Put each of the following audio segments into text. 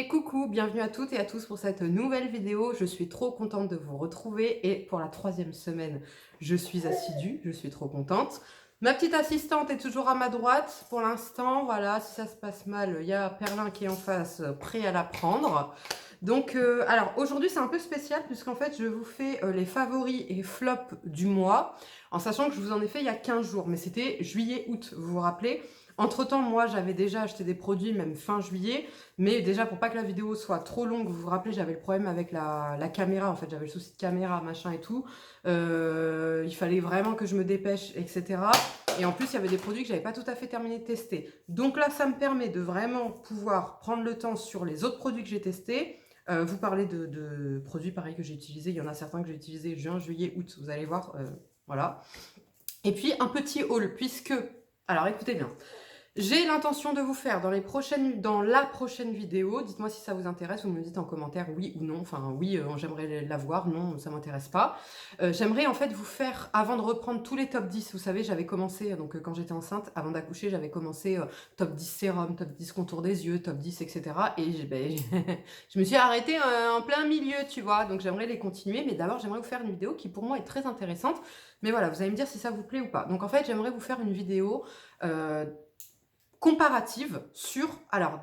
Coucou, bienvenue à toutes et à tous pour cette nouvelle vidéo. Je suis trop contente de vous retrouver et pour la 3e semaine, je suis assidue, je suis trop contente. Ma petite assistante est toujours à ma droite pour l'instant. Voilà, si ça se passe mal, il y a Perlin qui est en face, prêt à la prendre. Donc, alors aujourd'hui c'est un peu spécial puisqu'en fait je vous fais les favoris et flops du mois, en sachant que je vous en ai fait il y a 15 jours, mais c'était juillet-août, vous vous rappelez? Entre-temps, moi j'avais déjà acheté des produits, même fin juillet, mais déjà pour pas que la vidéo soit trop longue, vous vous rappelez j'avais le problème avec la caméra, en fait j'avais le souci de caméra, machin et tout, il fallait vraiment que je me dépêche, etc. Et en plus il y avait des produits que j'avais pas tout à fait terminé de tester. Donc là ça me permet de vraiment pouvoir prendre le temps sur les autres produits que j'ai testés, vous parlez de produits pareils que j'ai utilisés. Il y en a certains que j'ai utilisés juin, juillet, août, vous allez voir, voilà. Et puis un petit haul, puisque, alors écoutez bien, j'ai l'intention de vous faire dans la prochaine vidéo, dites-moi si ça vous intéresse, vous me dites en commentaire oui ou non, enfin oui, j'aimerais la voir, non, ça m'intéresse pas. J'aimerais en fait vous faire, avant de reprendre tous les top 10, vous savez, j'avais commencé, donc quand j'étais enceinte, avant d'accoucher, j'avais commencé top 10 sérum, top 10 contour des yeux, top 10, etc. Et je me suis arrêtée en plein milieu, tu vois, donc j'aimerais les continuer, mais d'abord j'aimerais vous faire une vidéo qui pour moi est très intéressante, mais voilà, vous allez me dire si ça vous plaît ou pas. Donc en fait, j'aimerais vous faire une vidéo comparative sur, alors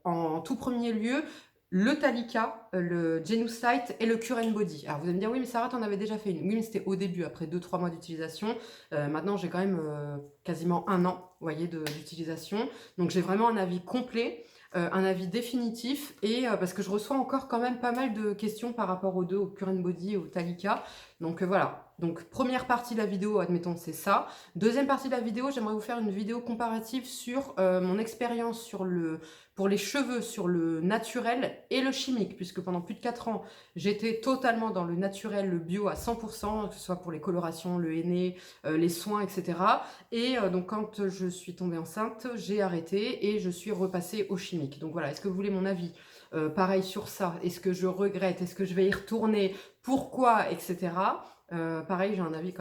en tout premier lieu, le Talika, le Genucite et le Cure Body. Alors vous allez me dire, oui mais Sarah, t'en avais déjà fait une. Oui mais c'était au début, après 2-3 mois d'utilisation. Maintenant j'ai quand même quasiment 1 an, vous voyez, d'utilisation. Donc j'ai vraiment un avis complet, un avis définitif, et parce que je reçois encore quand même pas mal de questions par rapport aux deux, au Cure Body et au Talika. Donc voilà. Donc première partie de la vidéo, admettons, c'est ça. Deuxième partie de la vidéo, j'aimerais vous faire une vidéo comparative sur mon expérience pour les cheveux, sur le naturel et le chimique, puisque pendant plus de 4 ans, j'étais totalement dans le naturel, le bio à 100%, que ce soit pour les colorations, le henné, les soins, etc. Et donc quand je suis tombée enceinte, j'ai arrêté et je suis repassée au chimique. Donc voilà, est-ce que vous voulez mon avis pareil sur ça? Est-ce que je regrette? Est-ce que je vais y retourner? Pourquoi? Etc. Pareil, j'ai un avis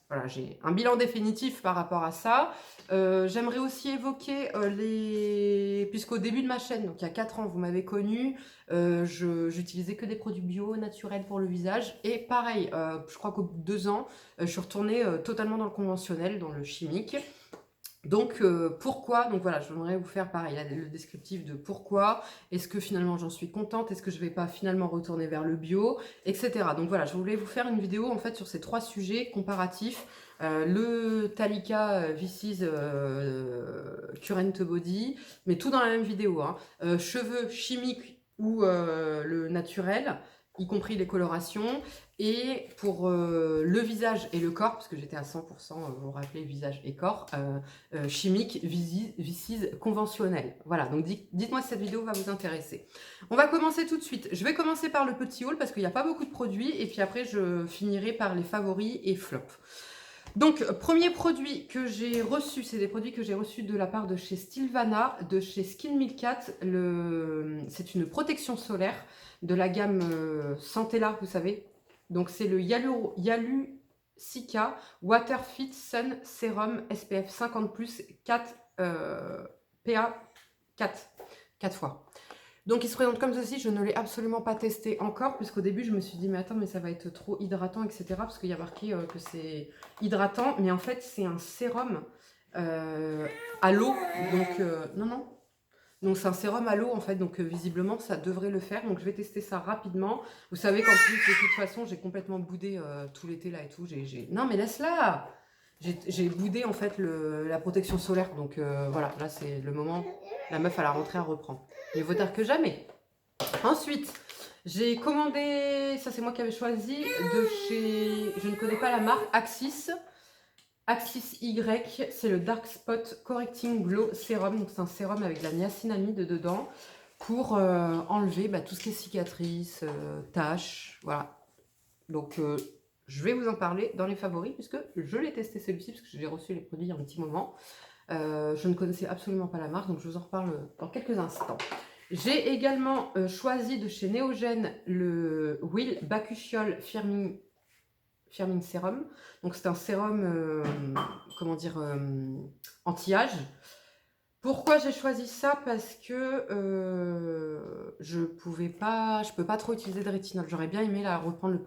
voilà, j'ai un bilan définitif par rapport à ça. J'aimerais aussi évoquer puisqu'au début de ma chaîne, donc il y a 4 ans, vous m'avez connu, j'utilisais que des produits bio, naturels pour le visage. Et pareil, je crois qu'au bout de 2 ans, je suis retournée totalement dans le conventionnel, dans le chimique. Donc pourquoi? Donc voilà, j'aimerais vous faire pareil, le descriptif de pourquoi, est-ce que finalement j'en suis contente, est-ce que je vais pas finalement retourner vers le bio, etc. Donc voilà, je voulais vous faire une vidéo en fait sur ces 3 sujets comparatifs, le Talika Vicis Current Body, mais tout dans la même vidéo, hein. Cheveux chimiques ou le naturel, y compris les colorations. Et pour le visage et le corps, parce que j'étais à 100%, vous vous rappelez, visage et corps, chimique, Vicis conventionnel. Voilà, donc dites-moi si cette vidéo va vous intéresser. On va commencer tout de suite. Je vais commencer par le petit haul parce qu'il n'y a pas beaucoup de produits, et puis après je finirai par les favoris et flops. Donc, premier produit que j'ai reçu, c'est des produits que j'ai reçus de la part de chez Stilvana, de chez Skin Milkat. C'est une protection solaire de la gamme Santella, vous savez. Donc, c'est le Yalu Sika Water Fit Sun Serum SPF 50+, 4 PA 4 fois. Donc il se présente comme ceci, je ne l'ai absolument pas testé encore, puisqu'au début je me suis dit mais attends, mais ça va être trop hydratant, etc. Parce qu'il y a marqué que c'est hydratant, mais en fait c'est un sérum à l'eau, donc non. Donc c'est un sérum à l'eau en fait, donc visiblement ça devrait le faire, donc je vais tester ça rapidement. Vous savez qu'en plus de toute façon j'ai complètement boudé tout l'été là et tout, non mais laisse-la. J'ai boudé en fait la protection solaire, donc voilà, là c'est le moment, la meuf à la rentrée elle reprend. Mieux vaut tard que jamais. Ensuite, j'ai commandé, ça c'est moi qui avais choisi, de chez, je ne connais pas la marque, Axis Y, c'est le Dark Spot Correcting Glow Serum, donc c'est un sérum avec de la niacinamide dedans, pour enlever tout ce qui est cicatrices, taches, voilà. Donc je vais vous en parler dans les favoris, puisque je l'ai testé celui-ci, parce que j'ai reçu les produits il y a un petit moment. Je ne connaissais absolument pas la marque, donc je vous en reparle dans quelques instants. J'ai également choisi de chez Neogen le Will Bakuchiol Firming Serum. Donc c'est un sérum, comment dire, anti-âge. Pourquoi j'ai choisi ça? Parce que je peux pas trop utiliser de rétinol. J'aurais bien aimé là, reprendre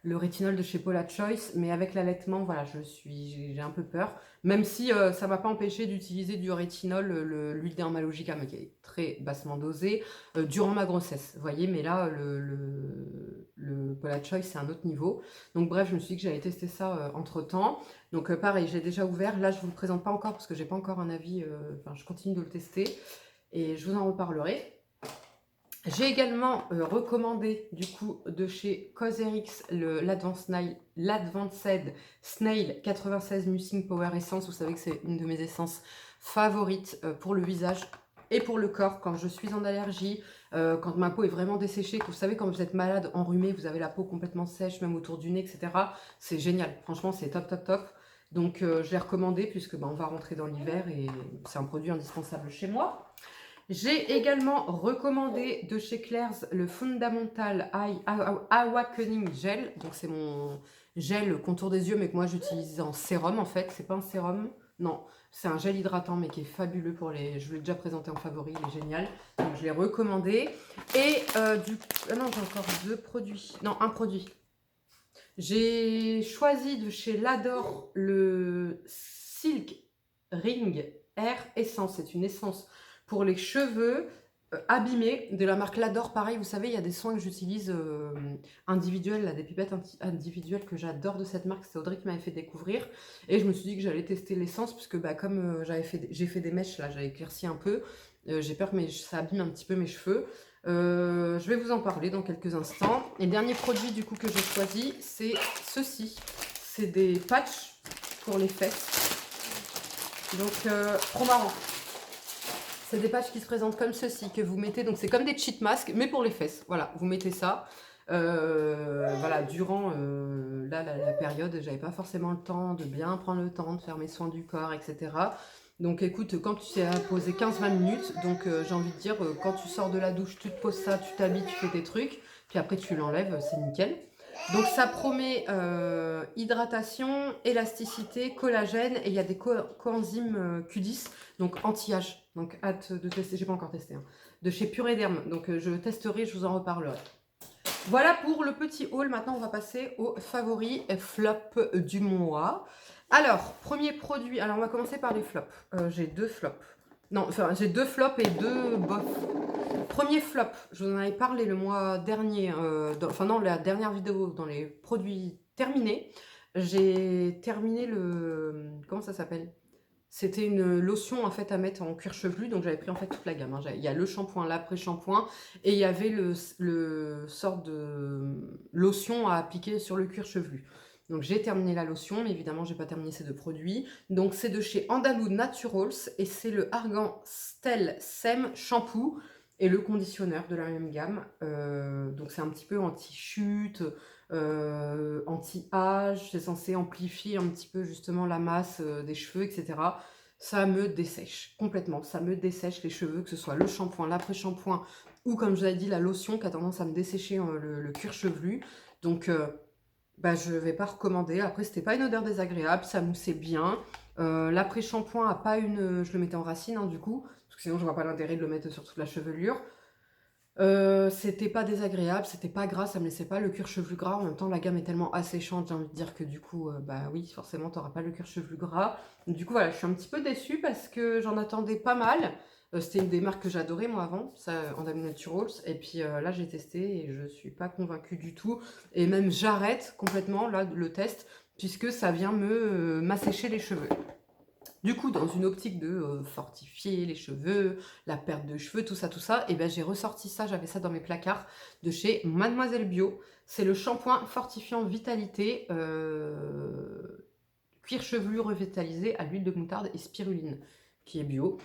le rétinol de chez Paula Choice, mais avec l'allaitement, voilà, j'ai un peu peur. Même si ça m'a pas empêché d'utiliser du rétinol, l'huile dermalogica, mais qui est très bassement dosée, durant ma grossesse. Vous voyez, mais là, le Paula Choice, c'est un autre niveau. Donc bref, je me suis dit que j'allais tester ça entre-temps. Donc pareil, j'ai déjà ouvert. Là, je ne vous le présente pas encore parce que j'ai pas encore un avis. Enfin, je continue de le tester et je vous en reparlerai. J'ai également recommandé du coup de chez Cosrx l'Advanced Snail 96 Mucin Power Essence. Vous savez que c'est une de mes essences favorites pour le visage et pour le corps quand je suis en allergie, quand ma peau est vraiment desséchée, que vous savez quand vous êtes malade, enrhumé, vous avez la peau complètement sèche, même autour du nez, etc. C'est génial, franchement c'est top top top. Donc je l'ai recommandé puisque on va rentrer dans l'hiver et c'est un produit indispensable chez moi. J'ai également recommandé de chez Claire's le Fundamental Awakening Gel. Donc c'est mon gel contour des yeux, mais que moi j'utilise en sérum en fait. C'est pas un sérum, non. C'est un gel hydratant, mais qui est fabuleux pour les... Je vous l'ai déjà présenté en favori, il est génial. Donc je l'ai recommandé. Et non, j'ai encore deux produits. Non, un produit. J'ai choisi de chez L'Adore le Silk Ring Air Essence. C'est une essence pour les cheveux abîmés de la marque L'Adore. Pareil, vous savez, il y a des soins que j'utilise individuels, là, des pipettes individuelles que j'adore de cette marque. C'est Audrey qui m'avait fait découvrir. Et je me suis dit que j'allais tester l'essence, puisque comme j'ai fait des mèches, là, j'avais éclairci un peu. J'ai peur que ça abîme un petit peu mes cheveux. Je vais vous en parler dans quelques instants. Et le dernier produit du coup que j'ai choisi, c'est ceci. C'est des patchs pour les fesses. Donc, trop marrant. C'est des patchs qui se présentent comme ceci, que vous mettez, donc c'est comme des cheat masks, mais pour les fesses. Voilà, vous mettez ça. Voilà, durant la période, j'avais pas forcément le temps de bien prendre le temps de faire mes soins du corps, etc. Donc écoute, quand tu t'es posé 15-20 minutes, donc j'ai envie de dire, quand tu sors de la douche, tu te poses ça, tu t'habilles, tu fais tes trucs, puis après tu l'enlèves, c'est nickel. Donc ça promet hydratation, élasticité, collagène et il y a des coenzymes Q10, donc anti-âge. Donc hâte de tester, j'ai pas encore testé, hein, de chez Pure Derme. Donc je testerai, je vous en reparlerai. Voilà pour le petit haul. Maintenant on va passer aux favoris et flops du mois. Alors, premier produit, alors on va commencer par les flops. J'ai deux flops. Non, enfin j'ai deux flops et deux bof. Premier flop, je vous en avais parlé le mois dernier, enfin non, la dernière vidéo dans les produits terminés. J'ai terminé le... Comment ça s'appelle? C'était une lotion en fait à mettre en cuir chevelu, donc j'avais pris en fait toute la gamme. Hein. Il y a le shampoing, l'après-shampoing, et il y avait le sort de lotion à appliquer sur le cuir chevelu. Donc j'ai terminé la lotion, mais évidemment j'ai pas terminé ces deux produits. Donc c'est de chez Andalou Naturals et c'est le Argan Stel Sem Shampoo et le conditionneur de la même gamme. Donc c'est un petit peu anti-chute, anti-âge, c'est censé amplifier un petit peu justement la masse des cheveux, etc. Ça me dessèche complètement, ça me dessèche les cheveux, que ce soit le shampoing, l'après-shampoing ou comme je vous avais dit la lotion qui a tendance à me dessécher le cuir chevelu. Donc je vais pas recommander. Après c'était pas une odeur désagréable, ça moussait bien. L'après-shampoing a pas une... Je le mettais en racine hein, du coup, parce que sinon je vois pas l'intérêt de le mettre sur toute la chevelure. C'était pas désagréable, c'était pas gras, ça me laissait pas le cuir chevelu gras. En même temps, la gamme est tellement asséchante, j'ai envie de dire que du coup, bah oui, forcément, t'auras pas le cuir chevelu gras. Donc, du coup, voilà, je suis un petit peu déçue parce que j'en attendais pas mal. C'était une des marques que j'adorais moi avant, ça, Andalou Naturals. Et puis là, j'ai testé et je suis pas convaincue du tout. Et même j'arrête complètement là le test puisque ça vient m'assécher les cheveux. Du coup, dans une optique de fortifier les cheveux, la perte de cheveux, tout ça, et ben j'ai ressorti ça, j'avais ça dans mes placards de chez Mademoiselle Bio. C'est le shampoing fortifiant vitalité, cuir chevelu revitalisé à l'huile de moutarde et spiruline, qui est bio.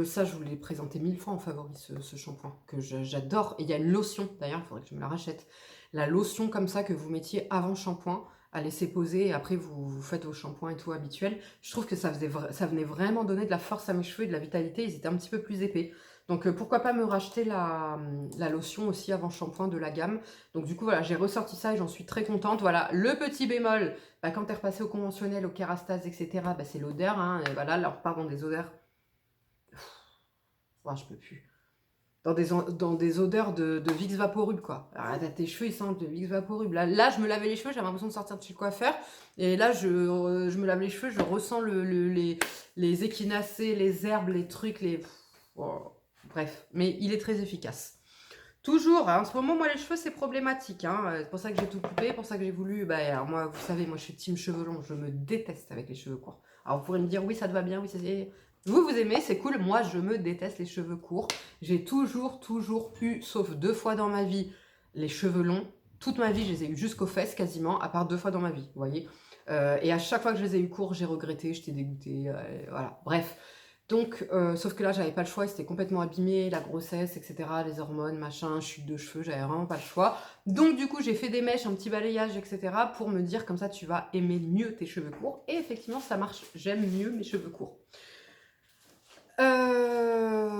Ça, je vous l'ai présenté 1000 fois en favori, ce shampoing, que j'adore. Et il y a une lotion, d'ailleurs, il faudrait que je me la rachète. La lotion comme ça que vous mettiez avant shampoing, à laisser poser, et après vous faites vos shampoings et tout habituel. Je trouve que ça venait vraiment donner de la force à mes cheveux et de la vitalité, ils étaient un petit peu plus épais. Donc pourquoi pas me racheter la lotion aussi avant shampoing de la gamme. Donc du coup voilà, j'ai ressorti ça et j'en suis très contente. Voilà, le petit bémol, quand t'es repassé au conventionnel, au Kérastase, etc., c'est l'odeur. Hein, et voilà, là on repart dans des odeurs je peux plus. Dans des odeurs de Vicks Vaporub, quoi. Alors, tes cheveux, ils sentent de Vicks Vaporub. Là, je me lavais les cheveux, j'avais l'impression de sortir de chez le coiffeur. Et là, je me lave les cheveux, je ressens les échinacées, les herbes, les trucs, oh, bref. Mais il est très efficace. Toujours, hein, en ce moment, moi, les cheveux, c'est problématique. Hein. C'est pour ça que j'ai tout coupé, pour ça que j'ai voulu... alors moi, vous savez, moi, je suis team cheveux longs. Je me déteste avec les cheveux courts. Alors, vous pourrez me dire, oui, ça te va bien, oui, c'est... Vous aimez, c'est cool. Moi, je me déteste les cheveux courts. J'ai toujours eu, sauf 2 fois dans ma vie, les cheveux longs. Toute ma vie, je les ai eu jusqu'aux fesses quasiment, à part 2 fois dans ma vie, vous voyez. Et à chaque fois que je les ai eu courts, j'ai regretté, j'étais dégoûtée, voilà. Bref. Donc, sauf que là, j'avais pas le choix, c'était complètement abîmé, la grossesse, etc., les hormones, machin, chute de cheveux, j'avais vraiment pas le choix. Donc, du coup, j'ai fait des mèches, un petit balayage, etc., pour me dire, comme ça, tu vas aimer mieux tes cheveux courts. Et effectivement, ça marche, j'aime mieux mes cheveux courts.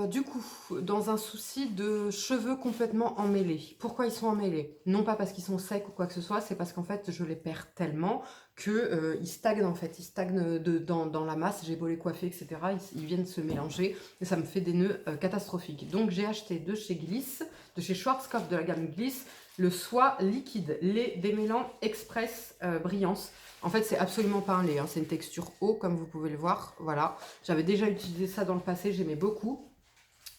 Du coup, dans un souci de cheveux complètement emmêlés. Pourquoi ils sont emmêlés? Non pas parce qu'ils sont secs ou quoi que ce soit, c'est parce qu'en fait, je les perds tellement que ils stagnent en fait. Ils stagnent dans la masse. J'ai beau les coiffer, etc. Ils viennent se mélanger et ça me fait des nœuds catastrophiques. Donc, j'ai acheté de chez Gliss, de chez Schwarzkopf de la gamme Gliss, le soie liquide, lait démêlant express brillance. En fait, c'est absolument pas un lait, hein. C'est une texture eau, comme vous pouvez le voir. Voilà, j'avais déjà utilisé ça dans le passé, j'aimais beaucoup.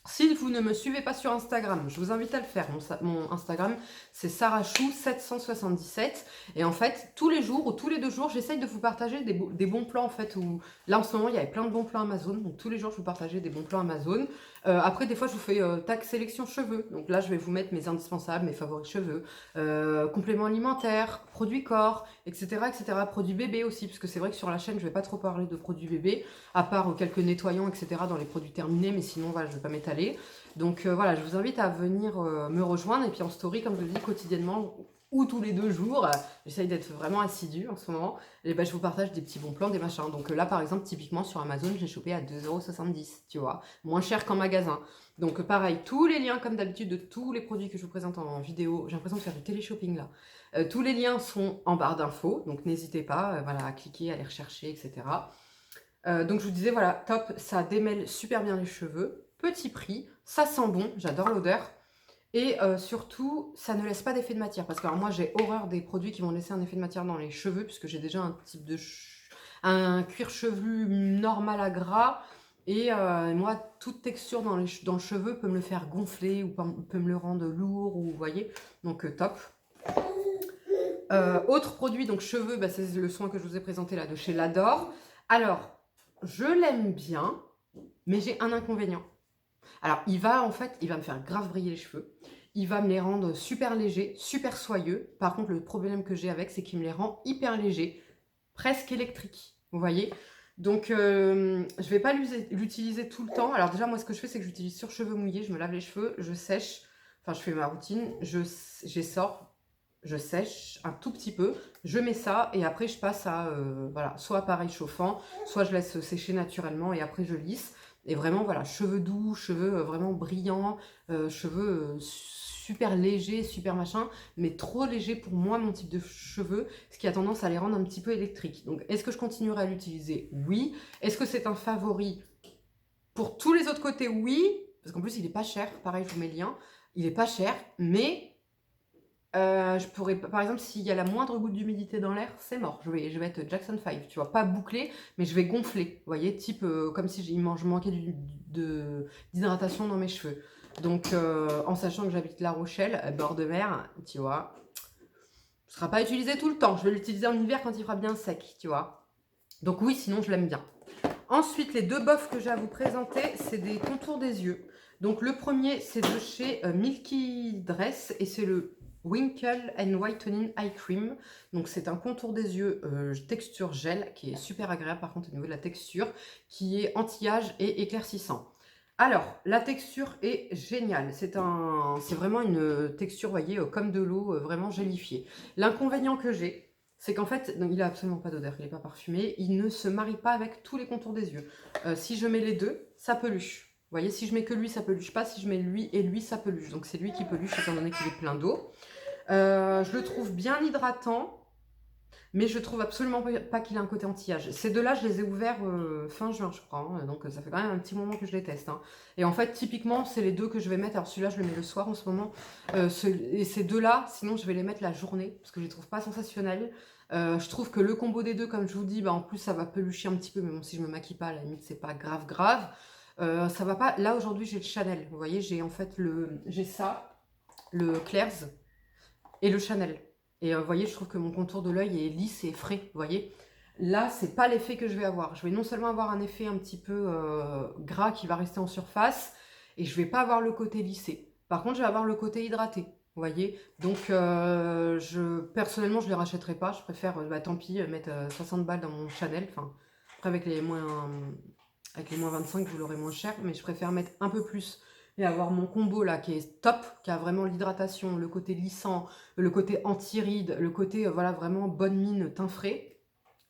Si vous ne me suivez pas sur Instagram, je vous invite à le faire. Mon Instagram, c'est sarachou777. Et en fait, tous les jours ou tous les 2 jours, j'essaye de vous partager des bons plans. En fait, où là, en ce moment, il y avait plein de bons plans Amazon. Donc, tous les jours, je vous partageais des bons plans Amazon. Après, des fois, je vous fais tag sélection cheveux. Donc là, je vais vous mettre mes indispensables, mes favoris cheveux, compléments alimentaires, produits corps, etc., etc. Produits bébé aussi, parce que c'est vrai que sur la chaîne, je vais pas trop parler de produits bébé, à part quelques nettoyants, etc. dans les produits terminés, mais sinon, voilà, je vais pas m'étaler. Donc voilà, je vous invite à venir me rejoindre, et puis en story, comme je le dis, quotidiennement, ou tous les 2 jours, j'essaye d'être vraiment assidue en ce moment, et ben, je vous partage des petits bons plans, des machins. Donc là, par exemple, typiquement sur Amazon, j'ai chopé à 2,70 €, tu vois, moins cher qu'en magasin. Donc pareil, tous les liens, comme d'habitude, de tous les produits que je vous présente en vidéo, j'ai l'impression de faire du télé-shopping là. Tous les liens sont en barre d'infos, donc n'hésitez pas voilà, à cliquer, à les rechercher, etc. Donc je vous disais, voilà, top, ça démêle super bien les cheveux, petit prix, ça sent bon, j'adore l'odeur. Et surtout, ça ne laisse pas d'effet de matière. Parce que alors, moi, j'ai horreur des produits qui vont laisser un effet de matière dans les cheveux, puisque j'ai déjà un type de un cuir chevelu normal à gras. Et moi, toute texture dans le cheveu peut me le faire gonfler ou peut me le rendre lourd, ou vous voyez. Donc top. Autre produit, donc cheveux, bah, c'est le soin que je vous ai présenté là de chez L'Adore. Alors, je l'aime bien, mais j'ai un inconvénient. Alors, il va me faire grave briller les cheveux. Il va me les rendre super légers, super soyeux. Par contre, le problème que j'ai avec, c'est qu'il me les rend hyper légers, presque électriques. Vous voyez? Donc, je ne vais pas l'utiliser tout le temps. Alors déjà, moi, ce que je fais, c'est que j'utilise sur cheveux mouillés. Je me lave les cheveux, je sèche. Enfin, je fais ma routine. J'essore, je sèche un tout petit peu. Je mets ça et après, je passe à voilà, soit appareil chauffant, soit je laisse sécher naturellement et après, je lisse. Et vraiment, voilà, cheveux doux, cheveux vraiment brillants, cheveux super légers, super machin, mais trop légers pour moi, mon type de cheveux, ce qui a tendance à les rendre un petit peu électriques. Donc, est-ce que je continuerai à l'utiliser? Oui. Est-ce que c'est un favori? Pour tous les autres côtés, oui. Parce qu'en plus, il n'est pas cher. Pareil, je vous mets le lien. Il n'est pas cher, mais je pourrais, par exemple, s'il y a la moindre goutte d'humidité dans l'air, c'est mort. Je vais être Jackson 5, tu vois, pas bouclé, mais je vais gonfler. Vous voyez, type comme si je manquais d'hydratation dans mes cheveux. Donc, en sachant que j'habite La Rochelle, bord de mer, tu vois, ce sera pas utilisé tout le temps. Je vais l'utiliser en hiver quand il fera bien sec, tu vois. Donc oui, sinon je l'aime bien. Ensuite, les 2 bofs que j'ai à vous présenter, c'est des contours des yeux. Donc le premier, c'est de chez Milky Dress et c'est le Winkle and Whitening Eye Cream. Donc c'est un contour des yeux texture gel qui est super agréable par contre au niveau de la texture, qui est anti-âge et éclaircissant. Alors, la texture est géniale. C'est vraiment une texture, vous voyez, comme de l'eau, vraiment gélifiée. L'inconvénient que j'ai, c'est qu'en fait, il n'a absolument pas d'odeur, il n'est pas parfumé, il ne se marie pas avec tous les contours des yeux. Si je mets les deux, ça peluche. Vous voyez, si je mets que lui, ça peluche pas. Si je mets lui et lui, ça peluche. Donc c'est lui qui peluche, étant donné qu'il est plein d'eau. Je le trouve bien hydratant. mais je trouve absolument pas qu'il a un côté anti-âge. Ces deux-là, je les ai ouverts fin juin, je crois, hein, donc ça fait quand même un petit moment que je les teste. Hein. Et en fait, typiquement, c'est les deux que je vais mettre. Alors celui-là, je le mets le soir en ce moment. Et ces deux-là, sinon, je vais les mettre la journée, parce que je les trouve pas sensationnels. Je trouve que le combo des deux, comme je vous dis, bah, en plus, ça va pelucher un petit peu, mais bon, si je me maquille pas, à la limite, c'est pas grave, grave. Ça va pas. Là, aujourd'hui, j'ai le Chanel. Vous voyez, j'ai en fait j'ai ça, le Claire's et le Chanel. Et vous voyez, je trouve que mon contour de l'œil est lisse et frais, vous voyez. Là, c'est pas l'effet que je vais avoir. Je vais non seulement avoir un effet un petit peu gras qui va rester en surface, et je vais pas avoir le côté lissé. Par contre, je vais avoir le côté hydraté, vous voyez. Donc, personnellement, je les rachèterai pas. Je préfère, bah, tant pis, mettre 60 balles dans mon Chanel. Enfin, après, avec les moins 25, vous l'aurez moins cher, mais je préfère mettre un peu plus et avoir mon combo là qui est top, qui a vraiment l'hydratation, le côté lissant, le côté anti-rides, le côté voilà vraiment bonne mine, teint frais.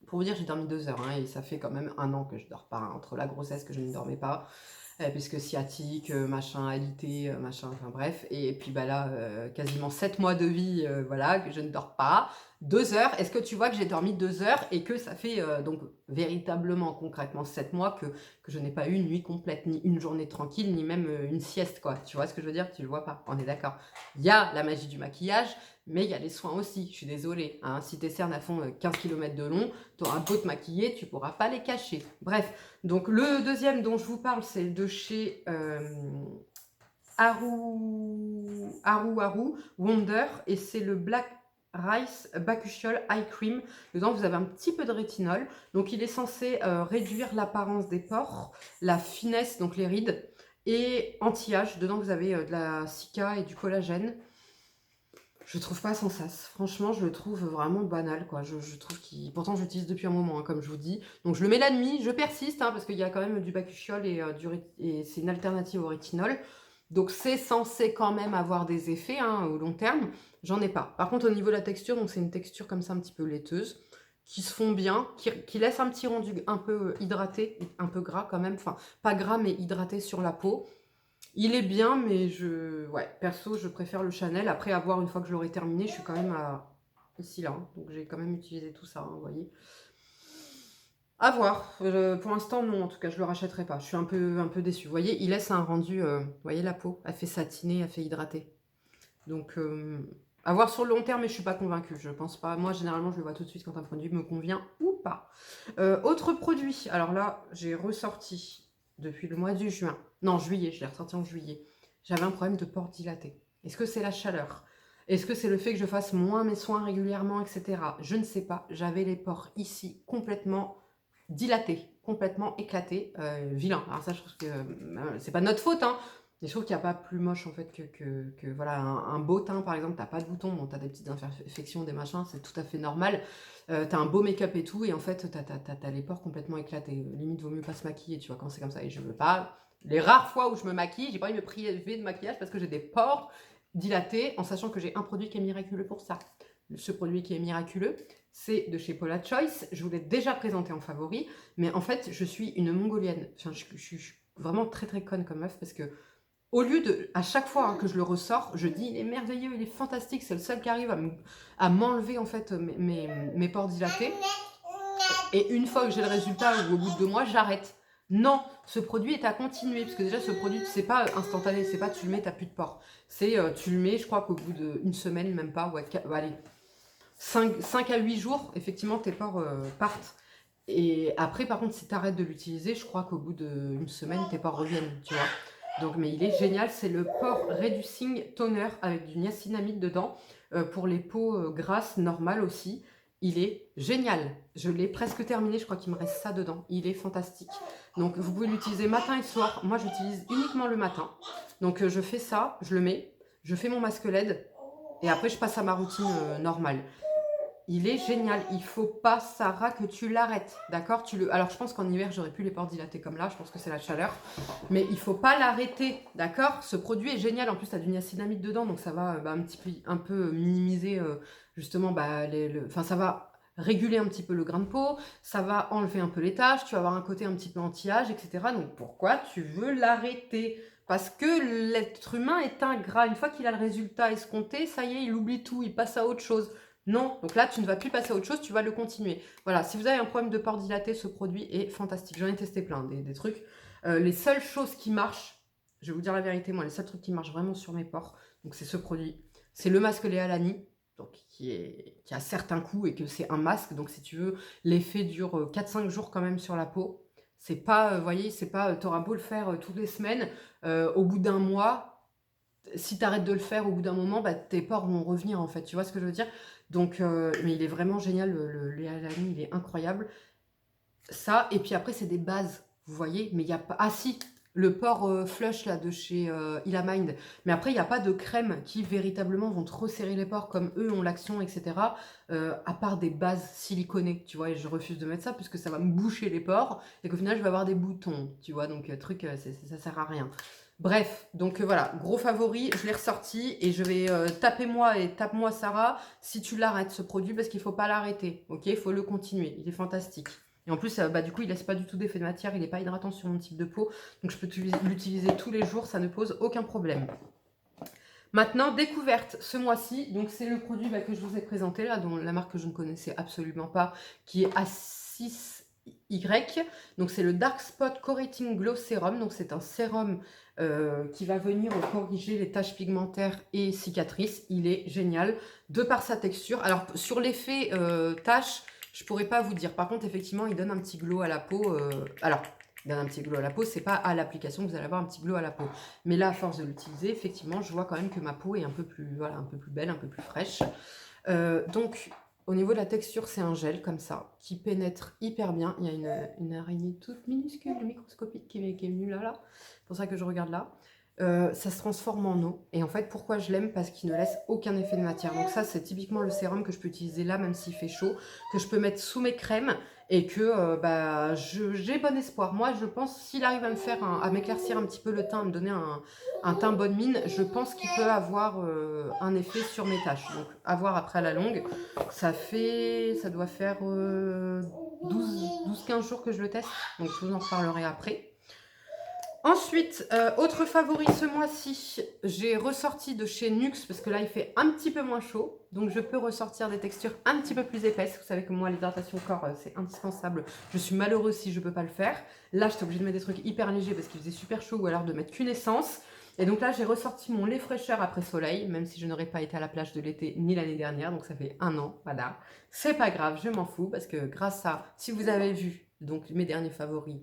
Pour vous dire, j'ai dormi 2 heures, hein, et ça fait quand même 1 an que je dors pas, hein, entre la grossesse que je ne dormais pas, puisque sciatique, machin, alité, machin, enfin bref. Et puis bah là, quasiment 7 mois de vie, voilà, que je ne dors pas. 2 heures, est-ce que tu vois que j'ai dormi 2 heures et que ça fait donc véritablement, concrètement, 7 mois que je n'ai pas eu une nuit complète, ni une journée tranquille, ni même une sieste, quoi. Tu vois ce que je veux dire? Tu le vois pas, on est d'accord. Il y a la magie du maquillage, mais il y a les soins aussi, je suis désolée. Hein, si tes cernes font 15 km de long, tu auras beau te maquiller, tu pourras pas les cacher. Bref, donc le deuxième dont je vous parle, c'est de chez Haru Wonder, et c'est le Black Rice Bakuchiol Eye Cream. Dedans, vous avez un petit peu de rétinol. Donc, il est censé réduire l'apparence des pores, la finesse, donc les rides, et anti-âge. Dedans, vous avez de la cica et du collagène. Je trouve pas sans sas. Franchement, je le trouve vraiment banal, quoi. Je trouve qu'il... Pourtant, je l'utilise depuis un moment, hein, comme je vous dis. Donc, je le mets la nuit. Je persiste, hein, parce qu'il y a quand même du bakuchiol et c'est une alternative au rétinol. Donc, c'est censé quand même avoir des effets, hein, au long terme. J'en ai pas. Par contre, au niveau de la texture, donc c'est une texture comme ça, un petit peu laiteuse, qui se fond bien, qui laisse un petit rendu un peu hydraté, un peu gras quand même. Enfin, pas gras, mais hydraté sur la peau. Il est bien, mais ouais, perso, je préfère le Chanel. Après avoir, une fois que je l'aurai terminé, je suis quand même ici, là. Hein. Donc, j'ai quand même utilisé tout ça, hein, vous voyez. À voir. Pour l'instant, non. En tout cas, je le rachèterai pas. Je suis un peu déçue. Vous voyez, il laisse un rendu... vous voyez la peau? Elle fait satiner, elle fait hydrater. Donc, à voir sur le long terme, mais je suis pas convaincue. Je pense pas. Moi, généralement, je le vois tout de suite quand un produit me convient ou pas. Autre produit. Alors là, j'ai ressorti depuis le mois de juin. Non, juillet. Je l'ai ressorti en juillet. J'avais un problème de pores dilatés. Est-ce que c'est la chaleur? Est-ce que c'est le fait que je fasse moins mes soins régulièrement, etc. Je ne sais pas. J'avais les pores ici complètement dilatés, complètement éclatés. Vilain. Alors ça, je trouve que c'est pas notre faute, hein. Et je trouve qu'il n'y a pas plus moche en fait que voilà, un beau teint par exemple, t'as pas de boutons, bon, t'as des petites infections, des machins, c'est tout à fait normal. T'as un beau make-up et tout, et en fait t'as les pores complètement éclatés. Limite, vaut mieux pas se maquiller, tu vois, quand c'est comme ça. Et je veux pas. Les rares fois où je me maquille, j'ai pas envie de me priver de maquillage parce que j'ai des pores dilatés, en sachant que j'ai un produit qui est miraculeux pour ça. Ce produit qui est miraculeux, c'est de chez Paula Choice. Je vous l'ai déjà présenté en favori, mais en fait, je suis une mongolienne. Enfin, je suis vraiment très très conne comme meuf parce que au lieu de, à chaque fois, hein, que je le ressors, je dis il est merveilleux, il est fantastique, c'est le seul qui arrive à m'enlever en fait mes pores dilatés. Et une fois que j'ai le résultat ou au bout de 2 mois, j'arrête. Non, ce produit est à continuer, parce que déjà ce produit, c'est pas instantané, c'est pas tu le mets, t'as plus de pores. C'est tu le mets, je crois qu'au bout d'une semaine, même pas, ouais, allez, 5 à 8 jours, effectivement, tes pores partent. Et après, par contre, si tu arrêtes de l'utiliser, je crois qu'au bout d'une semaine, tes pores reviennent, tu vois. Donc, mais il est génial, c'est le Pore Reducing Toner avec du niacinamide dedans, pour les peaux grasses, normales aussi. Il est génial. Je l'ai presque terminé, je crois qu'il me reste ça dedans. Il est fantastique. Donc, vous pouvez l'utiliser matin et soir. Moi, j'utilise uniquement le matin. Donc, je fais ça, je le mets, je fais mon masque LED, et après, je passe à ma routine normale. Il est génial. Il faut pas, Sarah, que tu l'arrêtes. D'accord? Alors, je pense qu'en hiver, j'aurais pu les pores dilatés comme là. Je pense que c'est la chaleur. Mais il faut pas l'arrêter. D'accord? Ce produit est génial. En plus, tu as du niacinamide dedans. Donc, ça va un peu minimiser, justement, enfin, ça va réguler un petit peu le grain de peau. Ça va enlever un peu les taches. Tu vas avoir un côté un petit peu anti-âge, etc. Donc, pourquoi tu veux l'arrêter? Parce que l'être humain est ingrat. Une fois qu'il a le résultat escompté, ça y est, il oublie tout. Il passe à autre chose. Non, donc là, tu ne vas plus passer à autre chose, tu vas le continuer. Voilà, si vous avez un problème de port dilaté, ce produit est fantastique. J'en ai testé plein, des trucs. Les seules choses qui marchent, je vais vous dire la vérité, moi, les seuls trucs qui marchent vraiment sur mes pores, donc c'est ce produit. C'est le masque Léa Lani, donc qui a certains coûts et que c'est un masque. Donc si tu veux, l'effet dure 4-5 jours quand même sur la peau. C'est pas, vous voyez, c'est pas, t'auras beau le faire toutes les semaines, au bout d'un mois, si tu arrêtes de le faire au bout d'un moment, bah, tes pores vont revenir en fait, tu vois ce que je veux dire? Donc, mais il est vraiment génial, le Léa Lani, il est incroyable. Ça, et puis après, c'est des bases, vous voyez, mais il n'y a pas... Ah si, le pore flush là de chez Ilamind, mais après, il n'y a pas de crème qui véritablement vont te resserrer les pores comme eux ont l'action, etc. À part des bases siliconées, tu vois, et je refuse de mettre ça puisque ça va me boucher les pores et qu'au final, je vais avoir des boutons, tu vois, donc truc, ça sert à rien. Bref, donc voilà, gros favori, je l'ai ressorti et je vais taper moi et tape-moi Sarah si tu l'arrêtes ce produit parce qu'il ne faut pas l'arrêter, ok? Il faut le continuer, il est fantastique. Et en plus, bah, du coup, il laisse pas du tout d'effet de matière, il n'est pas hydratant sur mon type de peau, donc je peux l'utiliser tous les jours, ça ne pose aucun problème. Maintenant, découverte ce mois-ci, donc c'est le produit que je vous ai présenté là, dont la marque que je ne connaissais absolument pas, qui est A6Y, donc c'est le Dark Spot Correcting Glow Serum, donc c'est un sérum qui va venir corriger les taches pigmentaires et cicatrices. Il est génial, de par sa texture. Alors, sur l'effet taches, je pourrais pas vous dire. Par contre, effectivement, il donne un petit glow à la peau. Alors, il donne un petit glow à la peau, c'est pas à l'application que vous allez avoir un petit glow à la peau. Mais là, à force de l'utiliser, effectivement, je vois quand même que ma peau est un peu plus, voilà, un peu plus belle, un peu plus fraîche. Donc, au niveau de la texture, c'est un gel comme ça, qui pénètre hyper bien. Il y a une araignée toute minuscule, microscopique, qui est venue là. C'est pour ça que je regarde là. Ça se transforme en eau. Et en fait, pourquoi je l'aime? Parce qu'il ne laisse aucun effet de matière. Donc ça, c'est typiquement le sérum que je peux utiliser là, même s'il fait chaud, que je peux mettre sous mes crèmes et que bah, j'ai bon espoir. Moi, je pense, s'il arrive à me faire, à m'éclaircir un petit peu le teint, à me donner un teint bonne mine, je pense qu'il peut avoir un effet sur mes taches. Donc, à voir après à la longue. Ça doit faire 12-15 jours que je le teste. Donc, je vous en reparlerai après. Ensuite, autre favori ce mois-ci, j'ai ressorti de chez Nux, parce que là il fait un petit peu moins chaud, donc je peux ressortir des textures un petit peu plus épaisses. Vous savez que moi l'hydratation corps c'est indispensable, je suis malheureuse si je ne peux pas le faire. Là j'étais obligée de mettre des trucs hyper légers parce qu'il faisait super chaud, ou alors de mettre qu'une essence. Et donc là j'ai ressorti mon lait fraîcheur après soleil, même si je n'aurais pas été à la plage de l'été ni l'année dernière, donc ça fait 1 an, voilà. C'est pas grave, je m'en fous, parce que grâce à, si vous avez vu donc mes derniers favoris,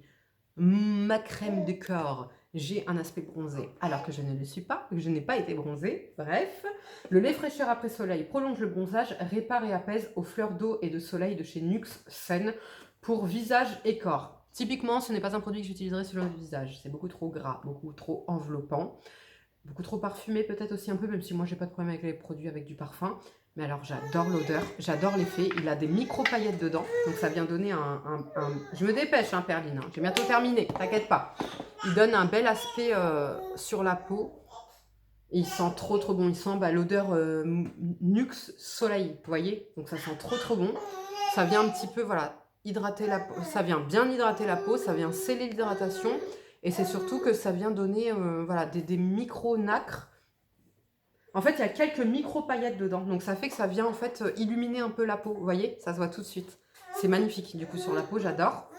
ma crème de corps, j'ai un aspect bronzé alors que je ne le suis pas, que je n'ai pas été bronzée. Bref, le lait fraîcheur après soleil prolonge le bronzage, répare et apaise aux fleurs d'eau et de soleil de chez Nux Sen pour visage et corps. Typiquement, ce n'est pas un produit que j'utiliserai sur le visage, c'est beaucoup trop gras, beaucoup trop enveloppant, beaucoup trop parfumé peut-être aussi un peu, même si moi j'ai pas de problème avec les produits avec du parfum. Mais alors j'adore l'odeur, j'adore l'effet, il a des micro paillettes dedans, donc ça vient donner Je me dépêche hein Perline, hein. J'ai bientôt terminé, t'inquiète pas. Il donne un bel aspect sur la peau, et il sent trop bon, il sent l'odeur Nux Soleil, vous voyez. Donc ça sent trop bon, ça vient un petit peu, voilà, hydrater la peau, ça vient bien hydrater la peau, ça vient sceller l'hydratation, et c'est surtout que ça vient donner voilà, des micro-nacres. En fait, il y a quelques micro-paillettes dedans. Donc, ça fait que ça vient en fait illuminer un peu la peau. Vous voyez, ça se voit tout de suite. C'est magnifique, du coup, sur la peau, j'adore.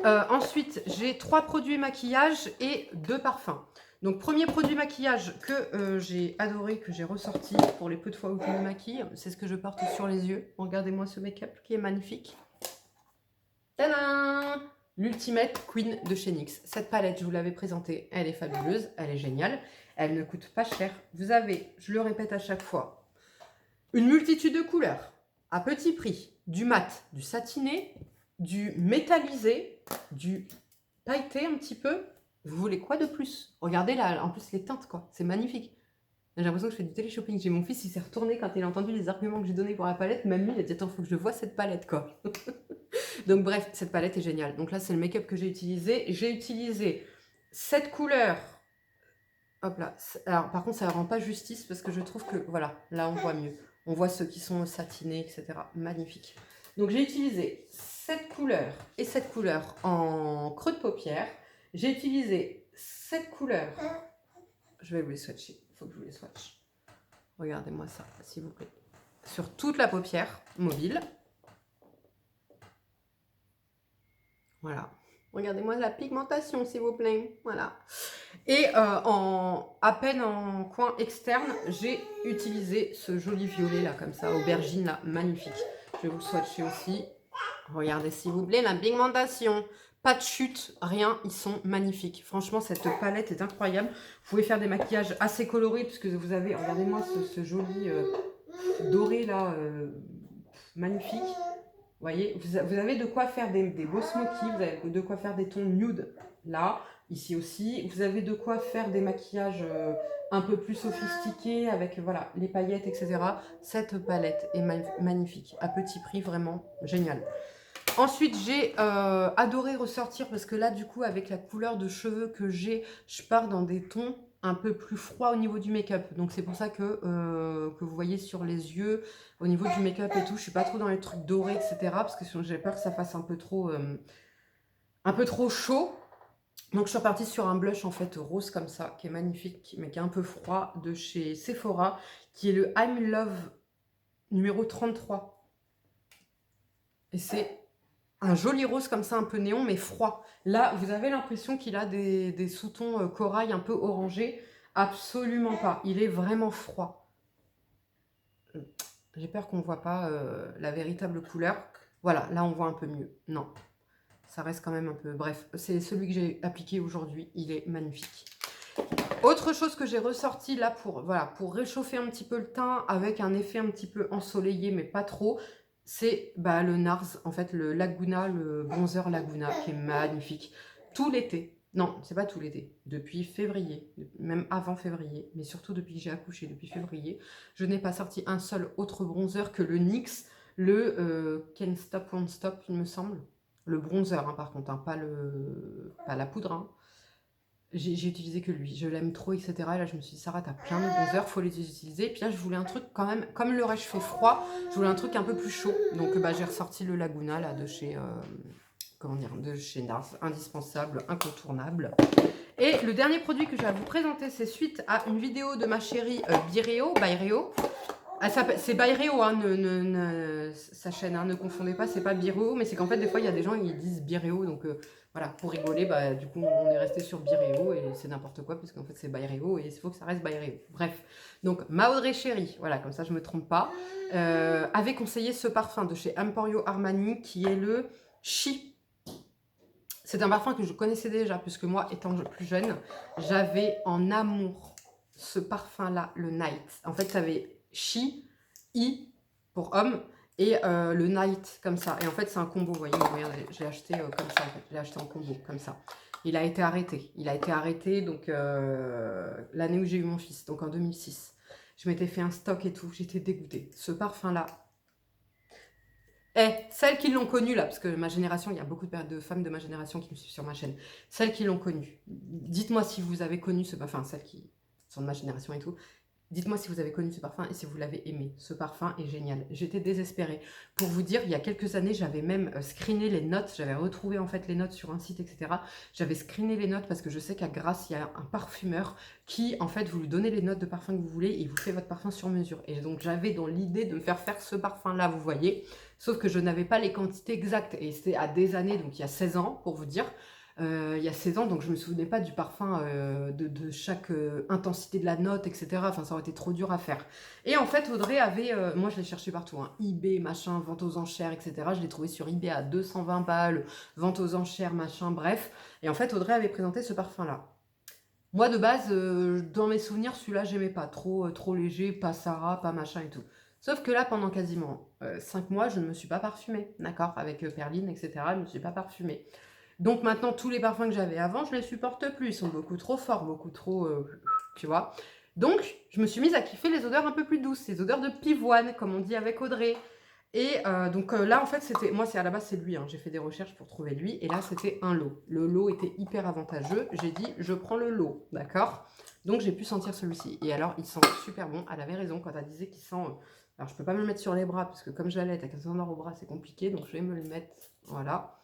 Ensuite, j'ai 3 produits maquillage et 2 parfums. Donc, premier produit maquillage que j'ai adoré, que j'ai ressorti pour les peu de fois où je me maquille. C'est ce que je porte sur les yeux. Regardez-moi ce make-up qui est magnifique. Tadam! L'Ultimate Queen de chez NYX. Cette palette, je vous l'avais présentée, elle est fabuleuse, elle est géniale. Elle ne coûte pas cher. Vous avez, je le répète à chaque fois, une multitude de couleurs à petit prix. Du mat, du satiné, du métallisé, du pailleté un petit peu. Vous voulez quoi de plus? Regardez là, en plus les teintes quoi, c'est magnifique. J'ai l'impression que je fais du télé-shopping. J'ai mon fils, il s'est retourné quand il a entendu les arguments que j'ai donnés pour la palette. Même lui, il a dit attends, faut que je vois cette palette quoi. Donc bref, cette palette est géniale. Donc là, c'est le make-up que j'ai utilisé. J'ai utilisé cette couleur. Hop là. Alors par contre, ça ne rend pas justice parce que je trouve que, voilà, là on voit mieux. On voit ceux qui sont satinés, etc. Magnifique. Donc j'ai utilisé cette couleur et cette couleur en creux de paupière. J'ai utilisé cette couleur. Je vais vous les swatcher. Il faut que je vous les swatche. Regardez-moi ça, s'il vous plaît. sur toute la paupière mobile. Voilà. Regardez-moi la pigmentation, s'il vous plaît. Voilà. Et à peine en coin externe, j'ai utilisé ce joli violet là, comme ça, aubergine là, magnifique. Je vais vous le swatcher aussi. Regardez, s'il vous plaît, la pigmentation. Pas de chute, rien, ils sont magnifiques. Franchement, cette palette est incroyable. Vous pouvez faire des maquillages assez colorés, puisque vous avez, regardez-moi ce joli doré là, magnifique. Vous voyez, vous avez de quoi faire des beaux smoky, vous avez de quoi faire des tons nude là, ici aussi. Vous avez de quoi faire des maquillages un peu plus sophistiqués avec voilà, les paillettes, etc. Cette palette est magnifique, à petit prix, vraiment génial. Ensuite, j'ai adoré ressortir parce que là, du coup, avec la couleur de cheveux que j'ai, je pars dans des tons un peu plus froids au niveau du make-up. Donc, c'est pour ça que vous voyez sur les yeux, au niveau du make-up et tout, je suis pas trop dans les trucs dorés, etc. Parce que sinon, j'ai peur que ça fasse un peu trop chaud. Donc, je suis repartie sur un blush, en fait, rose comme ça, qui est magnifique, mais qui est un peu froid, de chez Sephora, qui est le I'm Love numéro 33. Et c'est un joli rose comme ça, un peu néon, mais froid. Là, vous avez l'impression qu'il a des sous-tons corail un peu orangés. Absolument pas. Il est vraiment froid. J'ai peur qu'on ne voit pas la véritable couleur. Voilà, là, on voit un peu mieux. Non, ça reste quand même un peu... Bref, c'est celui que j'ai appliqué aujourd'hui. Il est magnifique. Autre chose que j'ai ressorti là pour réchauffer un petit peu le teint avec un effet un petit peu ensoleillé, mais pas trop, c'est le NARS, en fait, le Laguna, le bronzer Laguna, qui est magnifique. Tout l'été, non, c'est pas tout l'été, depuis février, même avant février, mais surtout depuis que j'ai accouché, depuis février, je n'ai pas sorti un seul autre bronzer que le NYX, le Can't Stop, Won't Stop, il me semble. Le bronzer, hein, par contre, hein, pas la poudre, hein. J'ai utilisé que lui, je l'aime trop, etc. Et là, je me suis dit, Sarah, t'as plein de bronzers, faut les utiliser. Et puis là, je voulais un truc quand même, comme le reste fait froid, je voulais un truc un peu plus chaud. Donc, j'ai ressorti le Laguna, là, de chez, de chez NARS, indispensable, incontournable. Et le dernier produit que j'ai à vous présenter, c'est suite à une vidéo de ma chérie Byréo. C'est Byréo, hein, sa chaîne, hein, ne confondez pas, c'est pas Byréo, mais c'est qu'en fait, des fois, il y a des gens qui disent Byréo, donc voilà, pour rigoler, du coup, on est resté sur Byréo, et c'est n'importe quoi, parce qu'en fait, c'est Byréo, et il faut que ça reste Byréo. Bref, donc, ma Audrey chérie, voilà, comme ça, je me trompe pas, avait conseillé ce parfum de chez Emporio Armani, qui est le Chi. C'est un parfum que je connaissais déjà, puisque moi, étant plus jeune, j'avais en amour ce parfum-là, le Night. En fait, ça avait Chi, I pour homme, et le Night comme ça. Et en fait, c'est un combo, vous voyez, regardez, je l'ai acheté comme ça, en fait. Je l'ai acheté en combo, comme ça. Il a été arrêté. Il a été arrêté, donc, l'année où j'ai eu mon fils, donc en 2006. Je m'étais fait un stock et tout, j'étais dégoûtée. Ce parfum-là, celles qui l'ont connu là, parce que ma génération, il y a beaucoup de femmes de ma génération qui me suivent sur ma chaîne. Celles qui l'ont connu, dites-moi si vous avez connu ce parfum, celles qui sont de ma génération et tout. Dites-moi si vous avez connu ce parfum et si vous l'avez aimé. Ce parfum est génial. J'étais désespérée. Pour vous dire, il y a quelques années, j'avais même screené les notes. J'avais retrouvé en fait les notes sur un site, etc. J'avais screené les notes parce que je sais qu'à Grasse, il y a un parfumeur qui, en fait, vous lui donnez les notes de parfum que vous voulez et il vous fait votre parfum sur mesure. Et donc, j'avais dans l'idée de me faire ce parfum-là, vous voyez. Sauf que je n'avais pas les quantités exactes. Et c'était à des années, donc il y a 16 ans, pour vous dire. Il y a 16 ans, donc je me souvenais pas du parfum, de chaque intensité de la note, etc. Enfin, ça aurait été trop dur à faire. Et en fait, Audrey avait, moi je l'ai cherché partout, hein, eBay, machin, vente aux enchères, etc. Je l'ai trouvé sur eBay à 220 balles, vente aux enchères, machin, bref. Et en fait, Audrey avait présenté ce parfum-là. Moi, de base, dans mes souvenirs, celui-là, j'aimais pas. Trop léger, pas Sarah, pas machin et tout. Sauf que là, pendant quasiment 5 mois, je ne me suis pas parfumée, d'accord. Avec Perline, etc., je ne me suis pas parfumée. Donc maintenant, tous les parfums que j'avais avant, je les supporte plus. Ils sont beaucoup trop forts, beaucoup trop... tu vois. Donc, je me suis mise à kiffer les odeurs un peu plus douces. Les odeurs de pivoine, comme on dit avec Audrey. Et donc là, en fait, c'était... Moi, à la base, c'est lui. Hein. J'ai fait des recherches pour trouver lui. Et là, c'était un lot. Le lot était hyper avantageux. J'ai dit, je prends le lot. D'accord. Donc, j'ai pu sentir celui-ci. Et alors, il sent super bon. Elle avait raison quand elle disait qu'il sent... Alors, je peux pas me le mettre sur les bras, parce que comme je l'allais, à 15 ans au bras, c'est compliqué. Donc, je vais me le mettre... Voilà.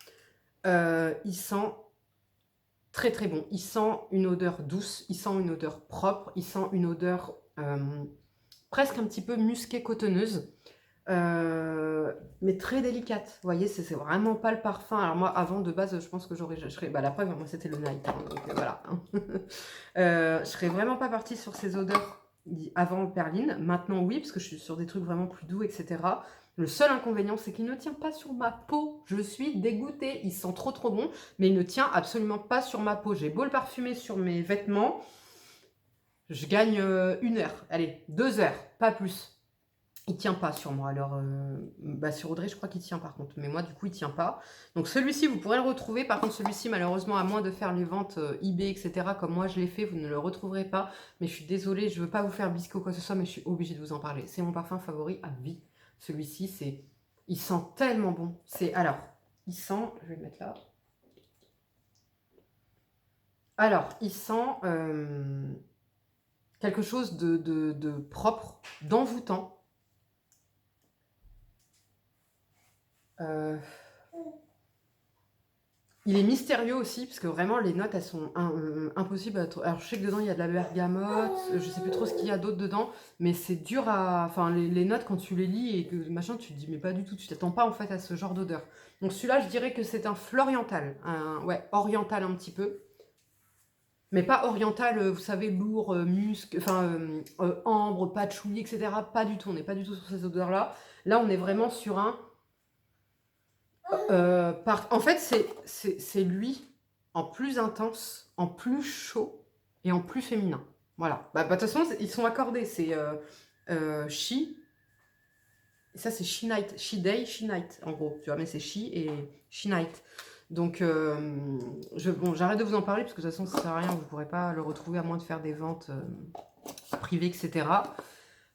Il sent très très bon. Il sent une odeur douce, il sent une odeur propre, il sent une odeur presque un petit peu musquée, cotonneuse. mais très délicate. Vous voyez, c'est vraiment pas le parfum. Alors moi, avant, de base, je pense que je serais... Bah, la preuve, moi, c'était le night. Hein, donc voilà. Je serais vraiment pas partie sur ces odeurs avant Perline. Maintenant, oui, parce que je suis sur des trucs vraiment plus doux, etc. Le seul inconvénient, c'est qu'il ne tient pas sur ma peau. Je suis dégoûtée. Il sent trop trop bon, mais il ne tient absolument pas sur ma peau. J'ai beau le parfumer sur mes vêtements, je gagne 1 heure. Allez, 2 heures, pas plus. Il tient pas sur moi. Alors, bah sur Audrey, je crois qu'il tient par contre. Mais moi, du coup, il tient pas. Donc celui-ci, vous pourrez le retrouver. Par contre, celui-ci, malheureusement, à moins de faire les ventes eBay, etc., comme moi je l'ai fait, vous ne le retrouverez pas. Mais je suis désolée, je veux pas vous faire bisco ou quoi que ce soit, mais je suis obligée de vous en parler. C'est mon parfum favori à vie. Celui-ci, c'est... Il sent tellement bon. C'est... Alors, il sent... Je vais le mettre là. Alors, il sent quelque chose de propre, d'envoûtant. Il est mystérieux aussi, parce que vraiment les notes elles sont impossibles à trouver. Alors je sais que dedans il y a de la bergamote, je sais plus trop ce qu'il y a d'autre dedans, mais c'est dur à... Enfin les notes quand tu les lis et que machin, tu te dis mais pas du tout, tu t'attends pas en fait à ce genre d'odeur. Donc celui-là je dirais que c'est un floriental, ouais, oriental un petit peu. Mais pas oriental, vous savez, lourd, musc, enfin ambre, patchouli, etc. Pas du tout, on n'est pas du tout sur ces odeurs-là. Là on est vraiment sur un... En fait, c'est lui en plus intense, en plus chaud et en plus féminin. Voilà. Bah, de toute façon, ils sont accordés. C'est She. Et ça, c'est She Night. She Day, She Night, en gros. Tu vois, mais c'est She et She Night. Donc, bon, j'arrête de vous en parler parce que de toute façon, ça sert à rien. Vous ne pourrez pas le retrouver à moins de faire des ventes privées, etc.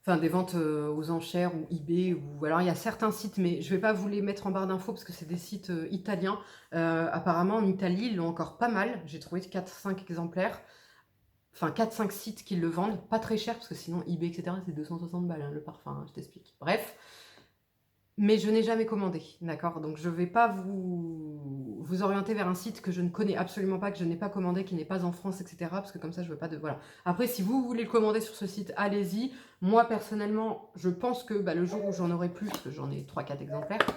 Enfin, des ventes aux enchères ou eBay, ou alors il y a certains sites, mais je ne vais pas vous les mettre en barre d'infos parce que c'est des sites italiens. Apparemment, en Italie, ils l'ont encore pas mal. J'ai trouvé 4-5 exemplaires. Enfin, 4-5 sites qui le vendent. Pas très cher parce que sinon, eBay, etc., c'est 260 balles hein, le parfum, hein, je t'explique. Bref. Mais je n'ai jamais commandé, d'accord? Donc je ne vais pas vous orienter vers un site que je ne connais absolument pas, que je n'ai pas commandé, qui n'est pas en France, etc. Parce que comme ça, je veux pas de... Voilà. Après, si vous voulez le commander sur ce site, allez-y. Moi, personnellement, je pense que le jour où j'en aurai plus, parce que j'en ai 3-4 exemplaires,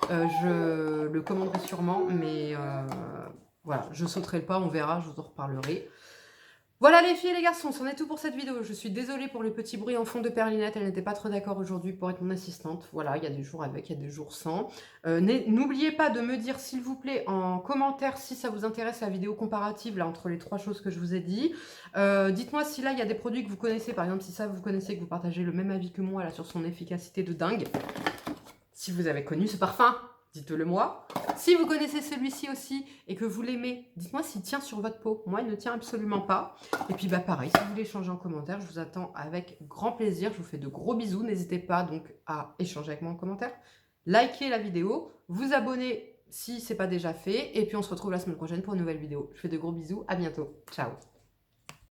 je le commanderai sûrement. Mais voilà, je sauterai le pas, on verra, je vous en reparlerai. Voilà les filles et les garçons, c'en est tout pour cette vidéo. Je suis désolée pour les petits bruits en fond de Perlinette, elle n'était pas trop d'accord aujourd'hui pour être mon assistante. Voilà, il y a des jours avec, il y a des jours sans. N'oubliez pas de me dire s'il vous plaît en commentaire si ça vous intéresse la vidéo comparative là, entre les 3 choses que je vous ai dit. Dites-moi si là il y a des produits que vous connaissez, par exemple si ça vous connaissez, que vous partagez le même avis que moi là sur son efficacité de dingue. Si vous avez connu ce parfum, dites-le moi. Si vous connaissez celui-ci aussi et que vous l'aimez, dites-moi s'il tient sur votre peau. Moi, il ne tient absolument pas. Et puis, pareil, si vous voulez échanger en commentaire, je vous attends avec grand plaisir. Je vous fais de gros bisous. N'hésitez pas donc à échanger avec moi en commentaire. Likez la vidéo, vous abonner si ce n'est pas déjà fait. Et puis, on se retrouve la semaine prochaine pour une nouvelle vidéo. Je vous fais de gros bisous. À bientôt. Ciao.